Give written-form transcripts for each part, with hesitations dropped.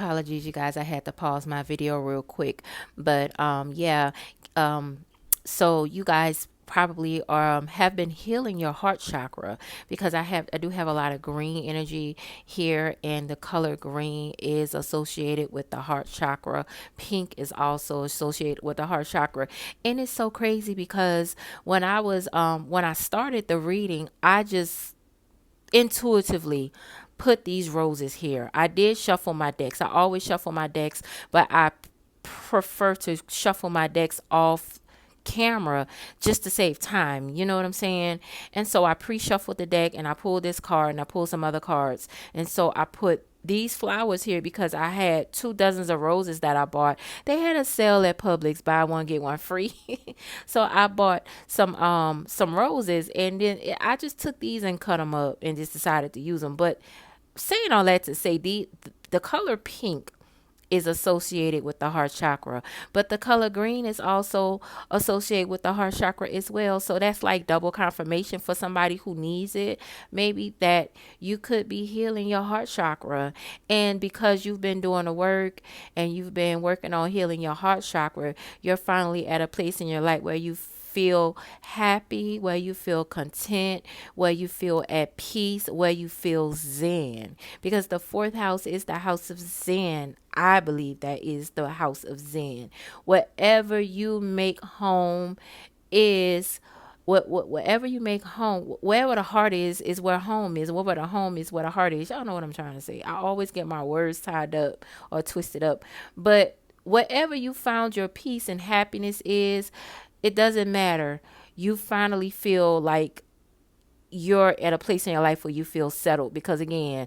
apologies, you guys. I had to pause my video real quick, but yeah. Um, so you guys probably have been healing your heart chakra because I do have a lot of green energy here, and the color green is associated with the heart chakra. Pink is also associated with the heart chakra, and it's so crazy because when I started the reading, I just intuitively put these roses here. I did shuffle my decks. I always shuffle my decks, but I prefer to shuffle my decks off camera just to save time. You know what I'm saying? And so I pre-shuffled the deck and I pulled this card and I pulled some other cards. And so I put these flowers here because I had 2 dozens of roses that I bought. They had a sale at Publix, buy one get one free. So I bought some roses, and then I just took these and cut them up and just decided to use them. But saying all that to say, the color pink is associated with the heart chakra, but the color green is also associated with the heart chakra as well. So that's like double confirmation for somebody who needs it. Maybe that you could be healing your heart chakra, and because you've been doing the work and you've been working on healing your heart chakra, you're finally at a place in your life where you feel happy, where you feel content, where you feel at peace, where you feel zen. Because the fourth house is the house of zen. I believe that is the house of zen. Whatever you make home is whatever you make home, wherever the heart is where home is. Wherever the home is where the heart is. Y'all know what I'm trying to say. I always get my words tied up or twisted up. But wherever you found your peace and happiness is, it doesn't matter. You finally feel like you're at a place in your life where you feel settled, because again,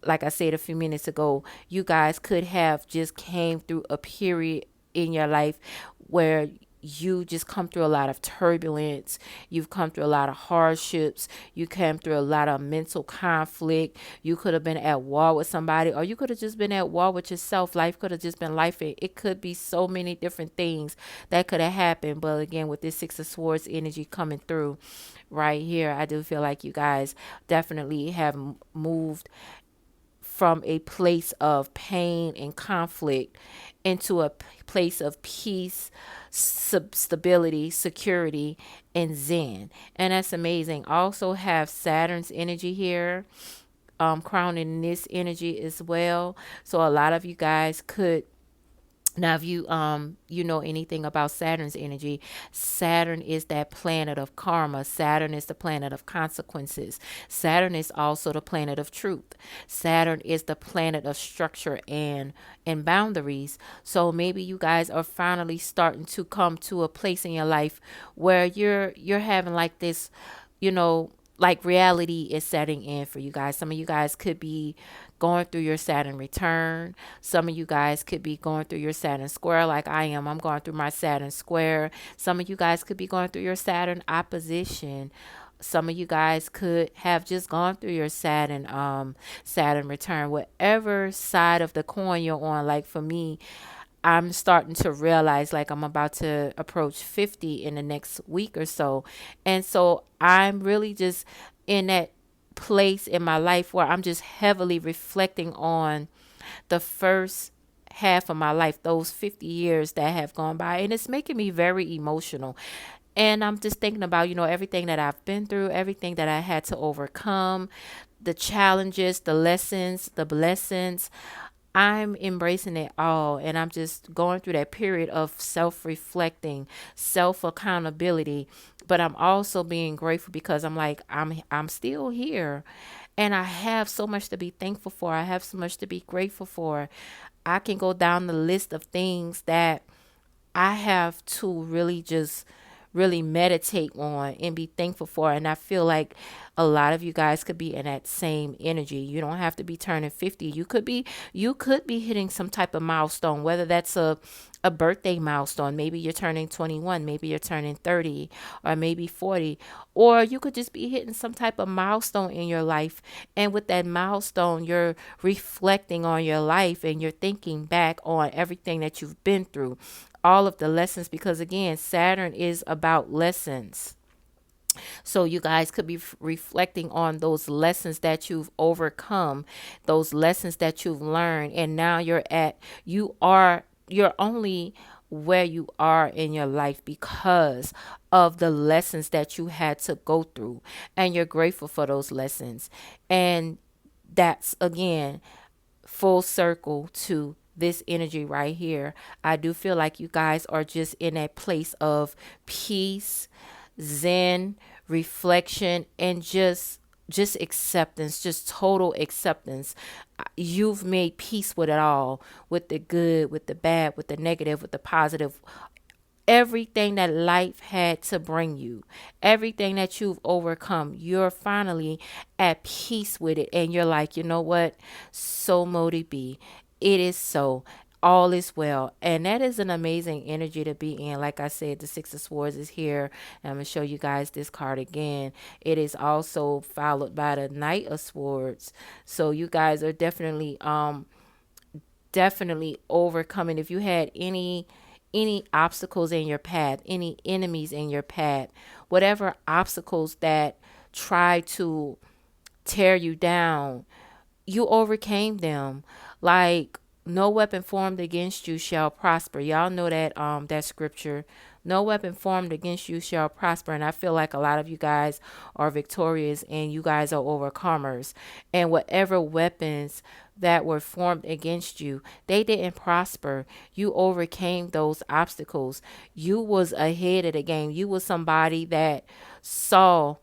like I said a few minutes ago, you guys could have just came through a period in your life where you just come through a lot of turbulence. You've come through a lot of hardships. You came through a lot of mental conflict. You could have been at war with somebody, or you could have just been at war with yourself. Life could have just been life. It could be so many different things that could have happened. But again, with this Six of Swords energy coming through right here, I do feel like you guys definitely have moved from a place of pain and conflict into a place of peace, stability, security, and zen. And that's amazing. Also have Saturn's energy here, crowning this energy as well. So a lot of you guys could, now, if you know anything about Saturn's energy, Saturn is that planet of karma. Saturn is the planet of consequences. Saturn is also the planet of truth. Saturn is the planet of structure and boundaries. So maybe you guys are finally starting to come to a place in your life where you're having like this, you know, like reality is setting in for you guys. Some of you guys could be going through your Saturn return. Some of you guys could be going through your Saturn square like I am. I'm going through my Saturn square. Some of you guys could be going through your Saturn opposition. Some of you guys could have just gone through your Saturn return. Whatever side of the coin you're on, like for me, I'm starting to realize like I'm about to approach 50 in the next week or so. And so I'm really just in that place in my life where I'm just heavily reflecting on the first half of my life, those 50 years that have gone by. And it's making me very emotional. And I'm just thinking about, everything that I've been through, everything that I had to overcome, the challenges, the lessons, the blessings. I'm embracing it all, and I'm just going through that period of self-reflecting, self-accountability, but I'm also being grateful because I'm like I'm still here, and I have so much to be thankful for. I have so much to be grateful for. I can go down the list of things that I have to really just really meditate on and be thankful for. And I feel like a lot of you guys could be in that same energy. You don't have to be turning 50. You could be hitting some type of milestone, whether that's a birthday milestone. Maybe you're turning 21, maybe you're turning 30, or maybe 40. Or you could just be hitting some type of milestone in your life. And with that milestone, you're reflecting on your life and you're thinking back on everything that you've been through, all of the lessons, because again, Saturn is about lessons. So you guys could be reflecting on those lessons that you've overcome, those lessons that you've learned, and now you're only where you are in your life because of the lessons that you had to go through, and you're grateful for those lessons. And that's again full circle to this energy right here. I do feel like you guys are just in a place of peace, zen, reflection, and just acceptance, just total acceptance. You've made peace with it all, with the good, with the bad, with the negative, with the positive, everything that life had to bring you, everything that you've overcome, you're finally at peace with it. And you're like, you know what? So mote it be. It is so. All is well. And that is an amazing energy to be in. Like I said, the Six of Swords is here. And I'm going to show you guys this card again. It is also followed by the Knight of Swords. So you guys are definitely overcoming. If you had any obstacles in your path, any enemies in your path, whatever obstacles that try to tear you down, you overcame them. Like, no weapon formed against you shall prosper. Y'all know that scripture. No weapon formed against you shall prosper. And I feel like a lot of you guys are victorious and you guys are overcomers. And whatever weapons that were formed against you, they didn't prosper. You overcame those obstacles. You was ahead of the game. You was somebody that saw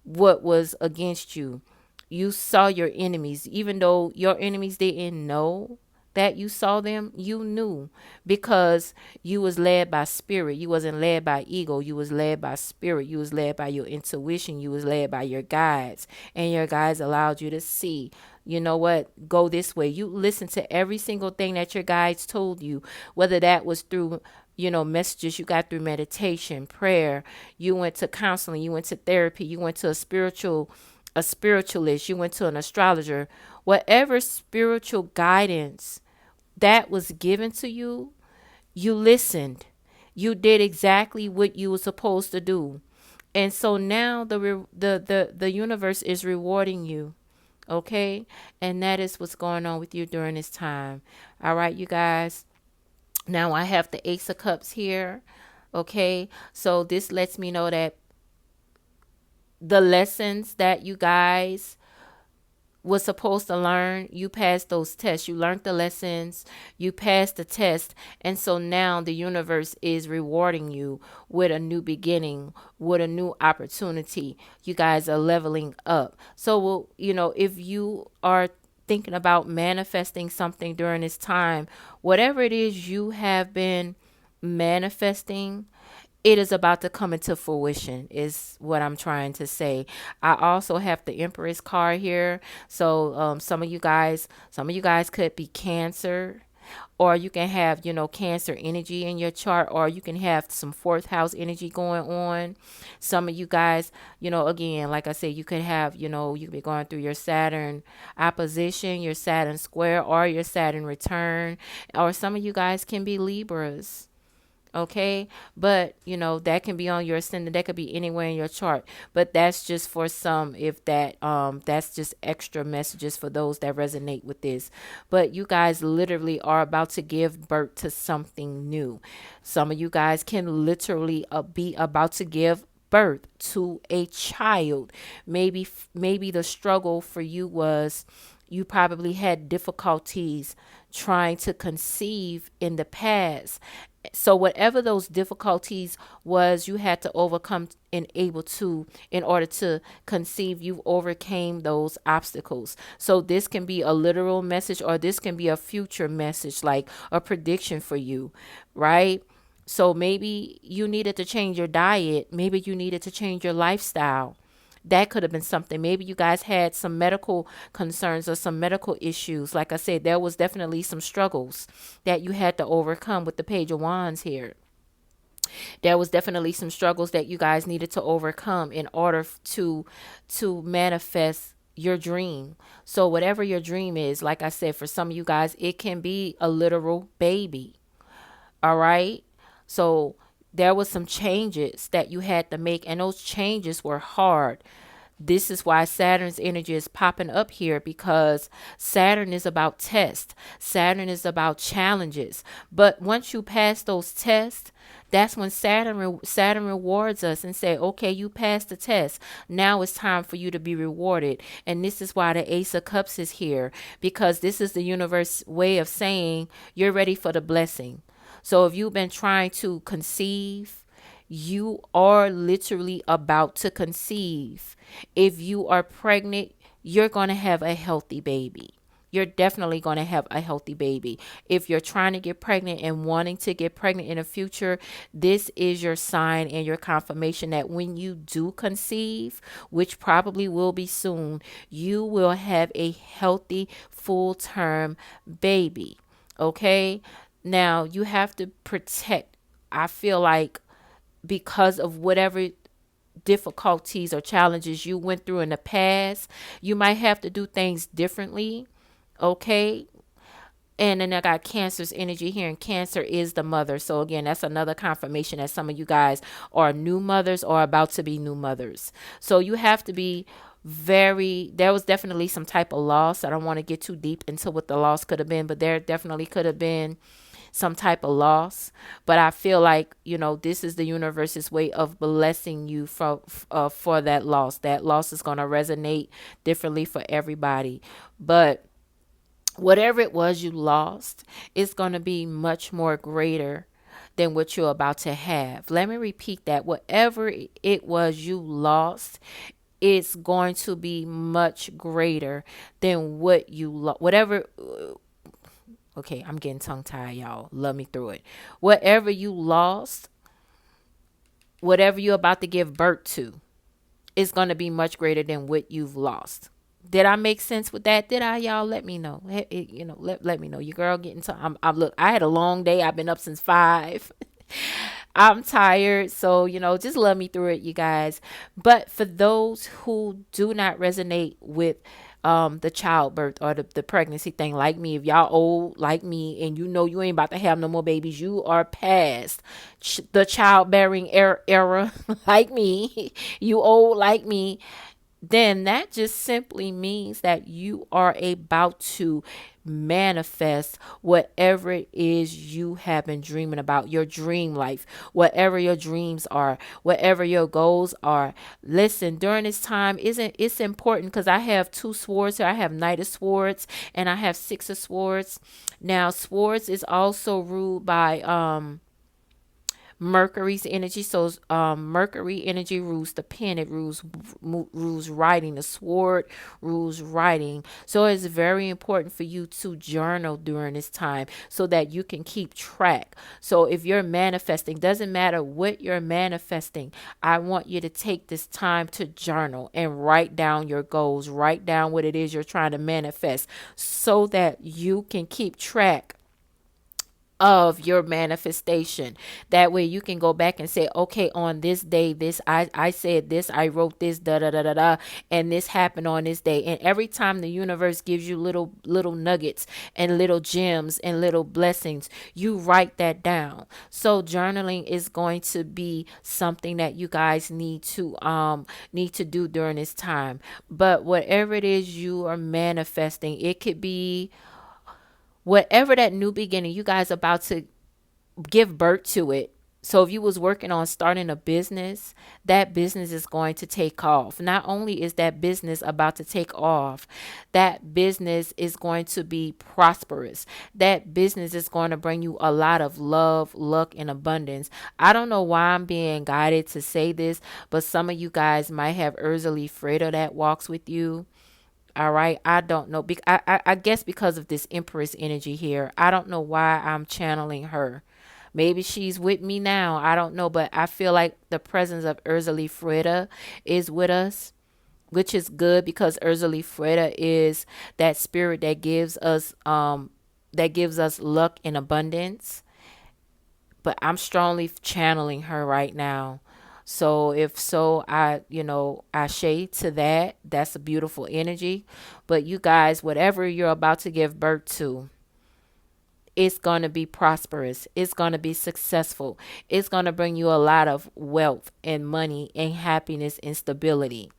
what was against you. You saw your enemies, even though your enemies didn't know that you saw them. You knew because you was led by spirit. You wasn't led by ego. You was led by spirit. You was led by your intuition. You was led by your guides, and your guides allowed you to see, you know what, go this way. You listen to every single thing that your guides told you, whether that was through, messages you got through meditation, prayer, you went to counseling, you went to therapy, you went to a spiritualist, you went to an astrologer, whatever spiritual guidance that was given to you, you listened. You did exactly what you were supposed to do. And so now the universe is rewarding you. Okay? And that is what's going on with you during this time. All right, you guys. Now I have the Ace of Cups here. Okay? So this lets me know that the lessons that you guys was supposed to learn, you passed those tests. You learned the lessons, you passed the test, and so now the universe is rewarding you with a new beginning, with a new opportunity. You guys are leveling up. So, well, if you are thinking about manifesting something during this time, whatever it is you have been manifesting, it is about to come into fruition is what I'm trying to say. I also have the Empress card here. So some of you guys could be Cancer, or you can have, Cancer energy in your chart, or you can have some fourth house energy going on. Some of you guys, again, like I said, you could have, you could be going through your Saturn opposition, your Saturn square, or your Saturn return, or some of you guys can be Libras. Okay, but that can be on your ascendant, that could be anywhere in your chart, but that's just for some, if that's just extra messages for those that resonate with this. But you guys literally are about to give birth to something new. Some of you guys can literally be about to give birth to a child. Maybe the struggle for you was you probably had difficulties trying to conceive in the past. So whatever those difficulties was, you had to overcome in order to conceive. You overcame those obstacles. So this can be a literal message, or this can be a future message, like a prediction for you, right? So maybe you needed to change your diet. Maybe you needed to change your lifestyle. That could have been something. Maybe you guys had some medical concerns or some medical issues. Like I said, there was definitely some struggles that you had to overcome with the Page of Wands here. There was definitely some struggles that you guys needed to overcome in order to manifest your dream. So whatever your dream is, like I said, for some of you guys, it can be a literal baby. All right. So There was some changes that you had to make, and those changes were hard. This is why Saturn's energy is popping up here, because Saturn is about tests. Saturn is about challenges. But once you pass those tests, that's when Saturn rewards us and say, okay, you passed the test. Now it's time for you to be rewarded. And this is why the Ace of Cups is here, because this is the universe way of saying you're ready for the blessing. So if you've been trying to conceive, you are literally about to conceive. If you are pregnant, you're going to have a healthy baby. You're definitely going to have a healthy baby. If you're trying to get pregnant and wanting to get pregnant in the future, this is your sign and your confirmation that when you do conceive, which probably will be soon, you will have a healthy, full term baby. Okay? Now, you have to protect, I feel like, because of whatever difficulties or challenges you went through in the past, you might have to do things differently. Okay. And then I got Cancer's energy here, and Cancer is the mother. So again, that's another confirmation that some of you guys are new mothers or about to be new mothers. So you have to be there was definitely some type of loss. I don't want to get too deep into what the loss could have been, but there definitely could have been some type of loss. But I feel like, this is the universe's way of blessing you for that loss. That loss is going to resonate differently for everybody. But whatever it was you lost, it's going to be much more greater than what you're about to have. Let me repeat that. Whatever it was you lost, it's going to be much greater than what you lost. Whatever. Okay, I'm getting tongue tied, y'all. Love me through it. Whatever you lost, whatever you're about to give birth to, is going to be much greater than what you've lost. Did I make sense with that? Did I, y'all? Let me know. Let me know. Your girl getting to. Look. I had a long day. I've been up since 5. I'm tired, so just love me through it, you guys. But for those who do not resonate with the childbirth or the pregnancy thing, like me, if y'all old like me and you ain't about to have no more babies, you are past the childbearing era like me, you old like me, then that just simply means that you are about to manifest whatever it is you have been dreaming about, your dream life, whatever your dreams are, whatever your goals are. Listen, during this time, isn't it's important, because I have 2 swords here. I have Knight of Swords and I have 6 of Swords. Now, Swords is also ruled by Mercury's energy. So Mercury energy rules the pen. It rules writing. The sword rules writing. So it's very important for you to journal during this time so that you can keep track. So if you're manifesting, doesn't matter what you're manifesting, I want you to take this time to journal and write down your goals. Write down what it is you're trying to manifest so that you can keep track of your manifestation. That way you can go back and say, okay, on this day, I said this, I wrote this, da da da da da, and this happened on this day. And every time the universe gives you little nuggets and little gems and little blessings, you write that down. So journaling is going to be something that you guys need to do during this time. But whatever it is you are manifesting, it could be whatever that new beginning, you guys about to give birth to it. So if you was working on starting a business, that business is going to take off. Not only is that business about to take off, that business is going to be prosperous. That business is going to bring you a lot of love, luck, and abundance. I don't know why I'm being guided to say this, but some of you guys might have Ursula Freda that walks with you. All right. I don't know. I guess because of this Empress energy here. I don't know why I'm channeling her. Maybe she's with me now. I don't know. But I feel like the presence of Ursula Freda is with us, which is good, because Ursula Freda is that spirit that gives us luck and abundance. But I'm strongly channeling her right now. So if so, I shade to that. That's a beautiful energy. But you guys, whatever you're about to give birth to, it's going to be prosperous. It's going to be successful. It's going to bring you a lot of wealth and money and happiness and stability.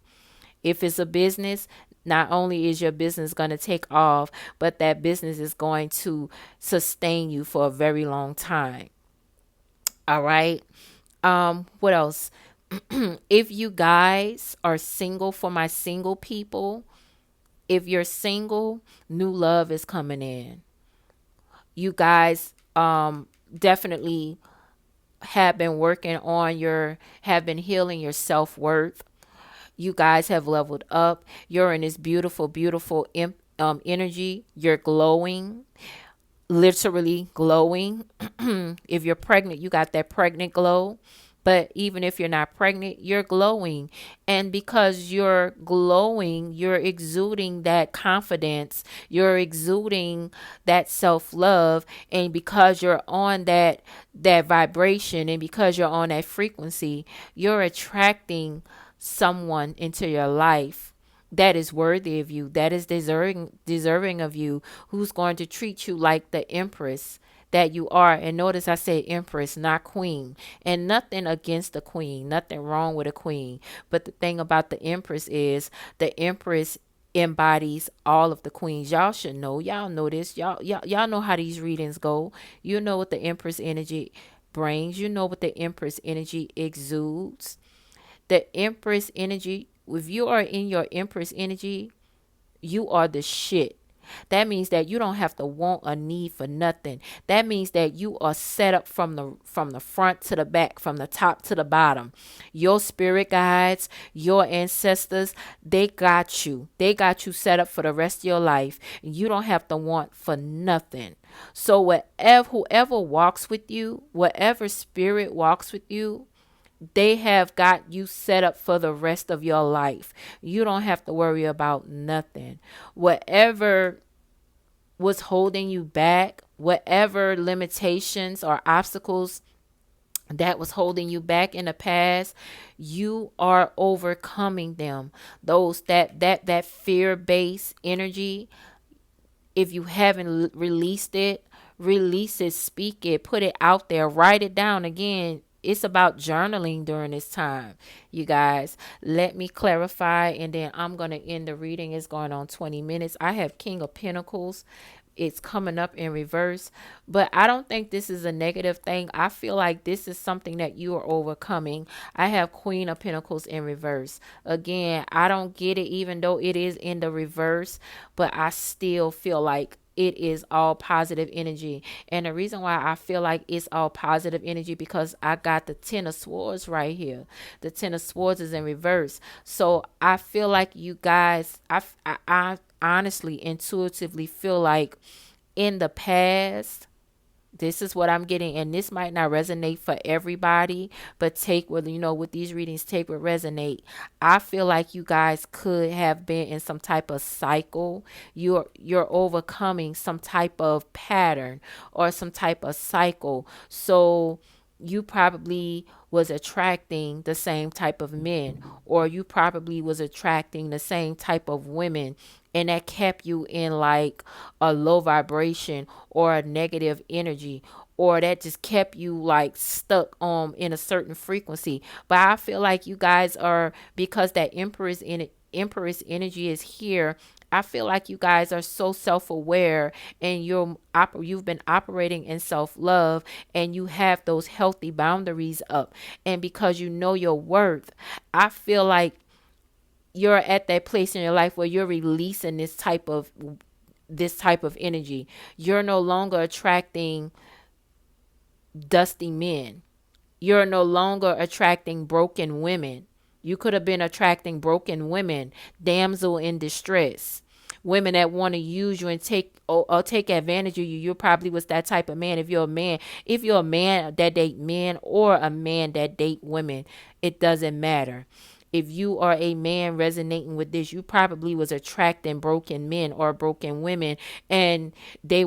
If it's a business, not only is your business going to take off, but that business is going to sustain you for a very long time. All right. What else? If you guys are single, for my single people, if you're single, new love is coming in. You guys definitely have been healing your self-worth. You guys have leveled up. You're in this beautiful, beautiful energy. You're glowing, literally glowing. If you're pregnant, you got that pregnant glow. But even if you're not pregnant, you're glowing. And because you're glowing, you're exuding that confidence, you're exuding that self-love. And because you're on that vibration, and because you're on that frequency, you're attracting someone into your life that is worthy of you, that is deserving of you, who's going to treat you like the empress that you are. And notice I say empress, not queen. And nothing against the queen, nothing wrong with a queen. But the thing about the empress is the empress embodies all of the queens. Y'all should know. Y'all know this. Y'all know how these readings go. You know what the empress energy brings. You know what the empress energy exudes. The empress energy, if you are in your empress energy, you are the shit. That means that you don't have to want or need for nothing. That means that you are set up from the front to the back, from the top to the bottom. Your spirit guides, your ancestors, they got you. They got you set up for the rest of your life. You don't have to want for nothing. So whoever walks with you, whatever spirit walks with you, they have got you set up for the rest of your life. You don't have to worry about nothing. Whatever was holding you back, whatever limitations or obstacles that was holding you back in the past, you are overcoming them. Those that fear-based energy, if you haven't released it, release it, speak it, put it out there, write it down. Again, it's about journaling during this time. You guys, let me clarify, and then I'm going to end the reading. It's going on 20 minutes. I have King of Pentacles. It's coming up in reverse, but I don't think this is a negative thing. I feel like this is something that you are overcoming. I have Queen of Pentacles in reverse. Again, I don't get it, even though it is in the reverse, but I still feel like it is all positive energy. And the reason why I feel like it's all positive energy, because I got the Ten of Swords right here. The Ten of Swords is in reverse. So I feel like you guys, I honestly, intuitively feel like in the past, this is what I'm getting, and this might not resonate for everybody, but take what, with these readings, take what resonate. I feel like you guys could have been in some type of cycle. You're overcoming some type of pattern or some type of cycle. So you probably was attracting the same type of men, or you probably was attracting the same type of women, and that kept you in like a low vibration or a negative energy, or that just kept you like stuck in a certain frequency. But I feel like you guys are, because that empress energy is here, I feel like you guys are so self-aware, and you've been operating in self-love, and you have those healthy boundaries up. And because you know your worth, I feel like you're at that place in your life where you're releasing this type of energy. You're no longer attracting dusty men. You're no longer attracting broken women. You could have been attracting broken women, damsel in distress, women that want to use you and take advantage of you. You probably was that type of man. If you're a man that date men, or a man that date women, it doesn't matter. If you are a man resonating with this, you probably was attracting broken men or broken women, and they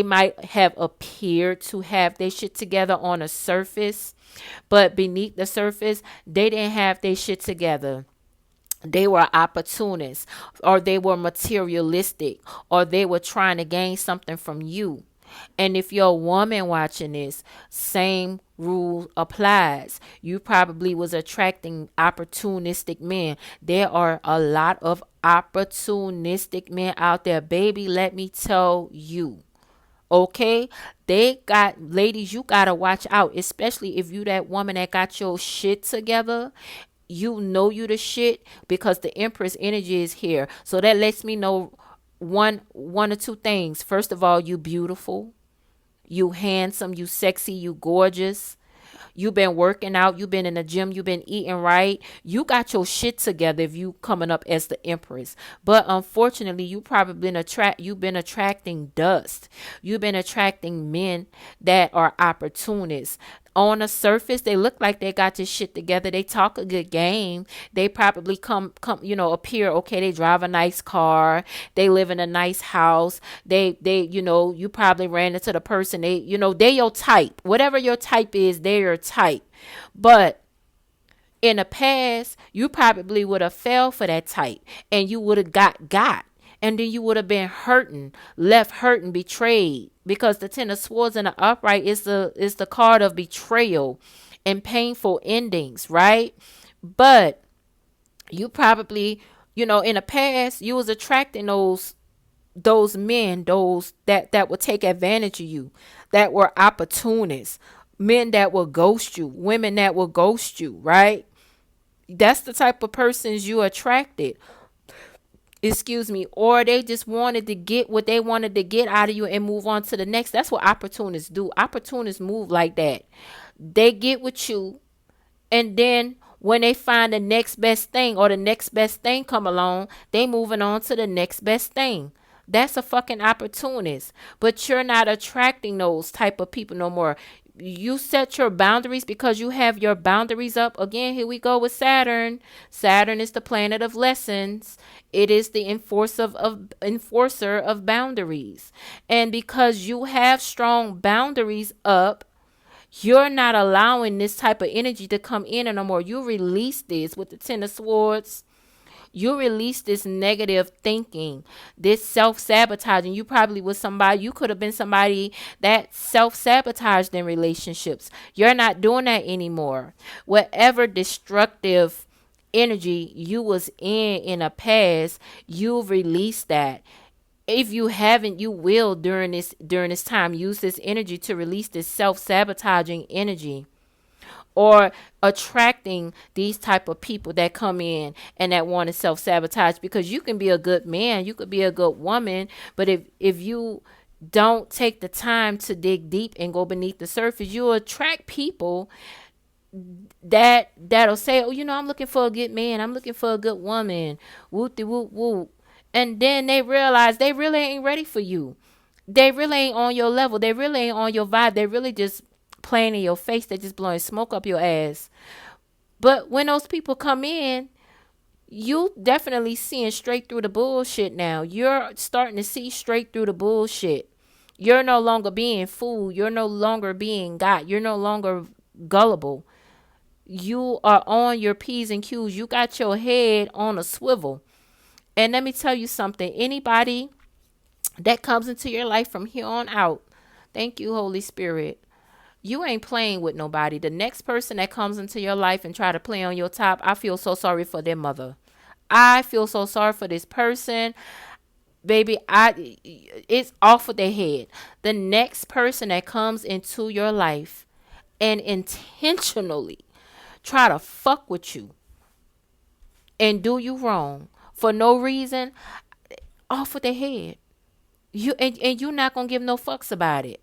might have appeared to have their shit together on a surface, but beneath the surface, they didn't have their shit together. They were opportunists, or they were materialistic, or they were trying to gain something from you. And if you're a woman watching this, same rule applies. You probably was attracting opportunistic men. There are a lot of opportunistic men out there, baby. Let me tell you. Okay, they got ladies, you gotta watch out, especially if you that woman that got your shit together. You know you the shit because the Empress energy is here. So that lets me know one or two things. First of all, you beautiful, you handsome, you sexy, you gorgeous. You've been working out, you've been in the gym, you've been eating right. You got your shit together if you coming up as the Empress. But unfortunately, you've been attracting dust. You've been attracting men that are opportunists. On the surface, they look like they got this shit together. They talk a good game. They probably appear okay. They drive a nice car. They live in a nice house. You probably ran into the person. They your type. Whatever your type is, they're your type. But in the past, you probably would have fell for that type and you would have got. And then you would have been hurting, left hurting, betrayed. Because the Ten of Swords in the upright is the card of betrayal and painful endings, right? But you probably, in the past, you was attracting those men, those that would take advantage of you, that were opportunists, men that will ghost you, women that will ghost you, right? That's the type of persons you attracted. Excuse me. Or they just wanted to get what they wanted to get out of you and move on to the next. That's what opportunists do. Opportunists move like that. They get with you, and then when they find the next best thing or the next best thing come along, they moving on to the next best thing. That's a fucking opportunist. But you're not attracting those type of people no more. You set your boundaries because you have your boundaries up. Again, here we go with Saturn. Saturn is the planet of lessons. It is the enforcer of boundaries. And because you have strong boundaries up, you're not allowing this type of energy to come in anymore. You release this with the Ten of Swords. You release this negative thinking, this self-sabotaging. You probably was somebody, you could have been somebody that self-sabotaged in relationships. You're not doing that anymore. Whatever destructive energy you was in the past, you've released that. If you haven't, you will during this time use this energy to release this self-sabotaging energy, or attracting these type of people that come in and that want to self-sabotage. Because you can be a good man, you could be a good woman, but if you don't take the time to dig deep and go beneath the surface, you'll attract people that'll say, oh, I'm looking for a good man, I'm looking for a good woman, whoop de whoop whoop. And then they realize they really ain't ready for you. They really ain't on your level. They really ain't on your vibe. They really just playing in your face. They just blowing smoke up your ass. But when those people come in, you definitely seeing straight through the bullshit now. You're starting to see straight through the bullshit. You're no longer being fooled. You're no longer being got. You're no longer gullible. You are on your P's and Q's. You got your head on a swivel. And let me tell you something. Anybody that comes into your life from here on out, thank you, Holy Spirit, you ain't playing with nobody. The next person that comes into your life and try to play on your top, I feel so sorry for their mother. I feel so sorry for this person. Baby, it's off of their head. The next person that comes into your life and intentionally try to fuck with you and do you wrong for no reason, off of their head. And you're not gonna give no fucks about it.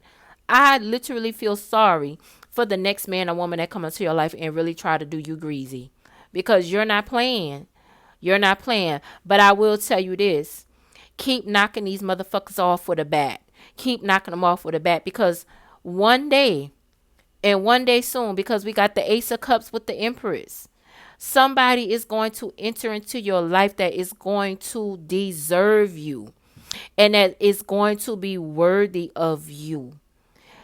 I literally feel sorry for the next man or woman that come into your life and really try to do you greasy, because you're not playing. You're not playing. But I will tell you this: keep knocking these motherfuckers off with a bat. Keep knocking them off with a bat, because one day, and one day soon, because we got the Ace of Cups with the Empress, somebody is going to enter into your life that is going to deserve you and that is going to be worthy of you.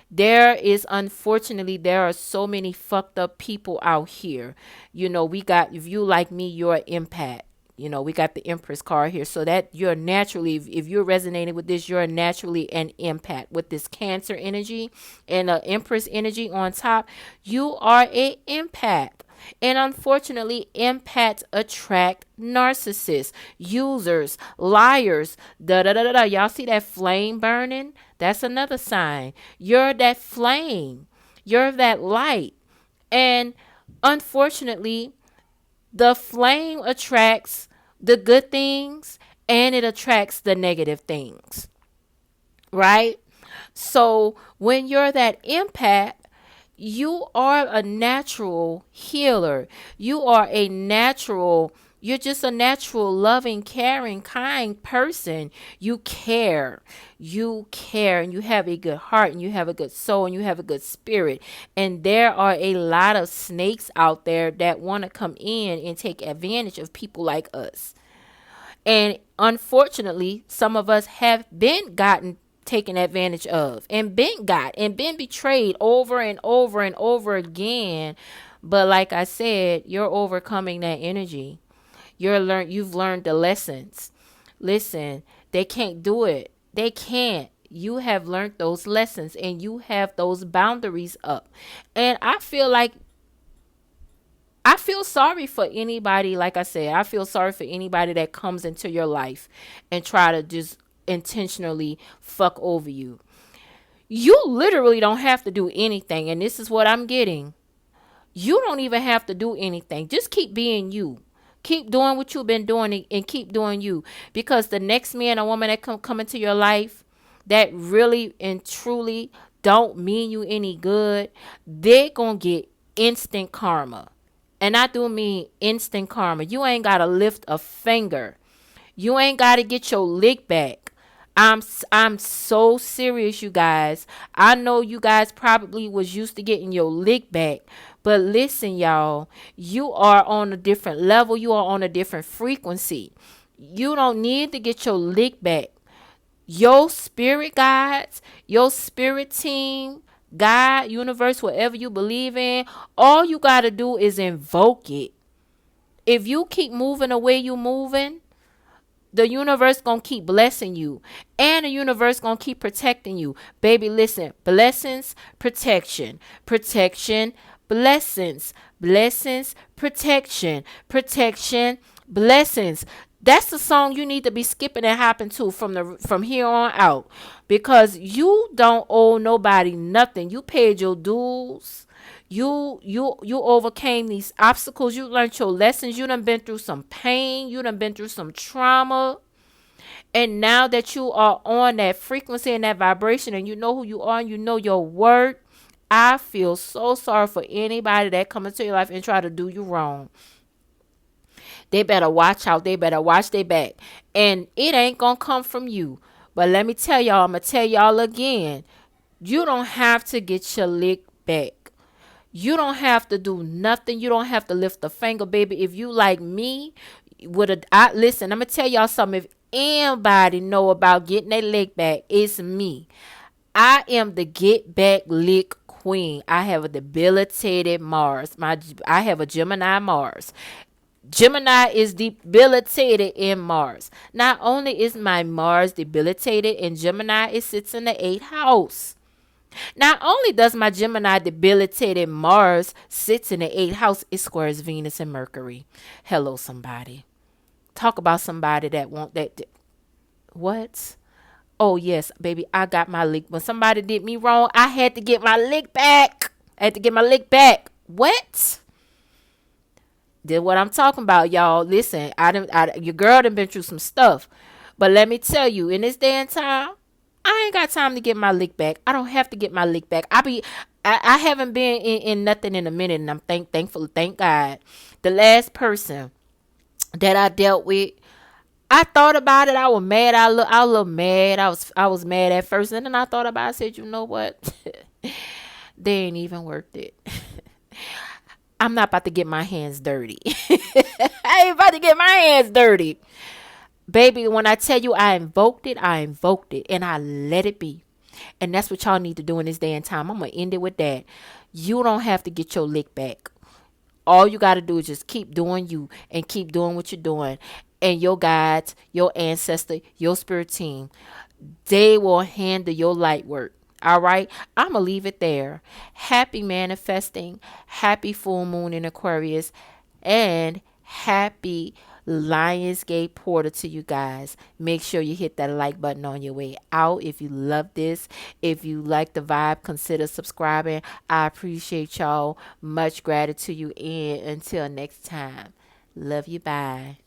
There are so many fucked up people out here. We got, if you like me, you're an empath. You know, we got the Empress card here. So that you're naturally, if you're resonating with this, you're naturally an empath with this Cancer energy and the Empress energy on top. You are a empath. And unfortunately, empaths attract narcissists, users, liars. Da da da da da. Y'all see that flame burning? That's another sign. You're that flame. You're that light. And unfortunately, the flame attracts the good things and it attracts the negative things, right? So when you're that empath, you are a natural healer. You are a natural, you're just a natural, loving, caring, kind person. You care. You care and you have a good heart and you have a good soul and you have a good spirit. And there are a lot of snakes out there that want to come in and take advantage of people like us. And unfortunately, some of us have been gotten taken advantage of and been betrayed over and over and over again. But like I said, you're overcoming that energy. You've learned the lessons. Listen, they can't do it. They can't. You have learned those lessons and you have those boundaries up. And I feel sorry for anybody, like I said, I feel sorry for anybody that comes into your life and try to just intentionally fuck over you. You literally don't have to do anything. And this is what I'm getting. You don't even have to do anything. Just keep being you. Keep doing what you've been doing and keep doing you. Because the next man or woman that come into your life that really and truly don't mean you any good, they're going to get instant karma. And I do mean instant karma. You ain't got to lift a finger. You ain't got to get your lick back. I'm so serious, you guys. I know you guys probably was used to getting your lick back, but listen, y'all, you are on a different level. You are on a different frequency. You don't need to get your lick back. Your spirit guides, your spirit team, God, universe, whatever you believe in, all you got to do is invoke it. If you keep moving the way you moving, the universe gonna keep blessing you and the universe gonna keep protecting you. Baby, listen, blessings, protection, protection, blessings, blessings, protection, protection, blessings. That's the song you need to be skipping and hopping to from here on out, because you don't owe nobody nothing. You paid your dues. You overcame these obstacles. You learned your lessons. You done been through some pain. You done been through some trauma. And now that you are on that frequency and that vibration and you know who you are and you know your worth, I feel so sorry for anybody that come into your life and try to do you wrong. They better watch out. They better watch their back. And it ain't going to come from you. But let me tell y'all, I'm going to tell y'all again, you don't have to get your lick back. You don't have to do nothing. You don't have to lift a finger, baby. If you like me, listen, I'm going to tell y'all something. If anybody know about getting their lick back, it's me. I am the get back lick queen. I have a debilitated Mars. I have a Gemini Mars. Gemini is debilitated in Mars. Not only is my Mars debilitated in Gemini, it sits in the 8th house. Not only does my Gemini debilitated Mars sits in the 8th house, it squares Venus and Mercury. Hello, somebody. Talk about somebody that want that. What? Oh, yes, baby, I got my lick. When somebody did me wrong, I had to get my lick back. I had to get my lick back. What? Did what I'm talking about, y'all. Listen, your girl done been through some stuff. But let me tell you, in this day and time, I ain't got time to get my lick back. I don't have to get my lick back. I haven't been in nothing in a minute, and I'm thankful, thank God. The last person that I dealt with, I thought about it. I was mad. I was a little mad. I was mad at first, and then I thought about it. I said, you know what? They ain't even worth it. I'm not about to get my hands dirty. I ain't about to get my hands dirty. Baby, when I tell you I invoked it, and I let it be. And that's what y'all need to do in this day and time. I'm going to end it with that. You don't have to get your lick back. All you got to do is just keep doing you and keep doing what you're doing. and your guides, your ancestor, your spirit team, they will handle your light work. All right. I'm going to leave it there. Happy manifesting. Happy full moon in Aquarius. And happy Lionsgate Portal to you guys. Make sure you hit that like button on your way out. If you love this, if you like the vibe, consider subscribing. I appreciate y'all. Much gratitude to you. And until next time, love you. Bye.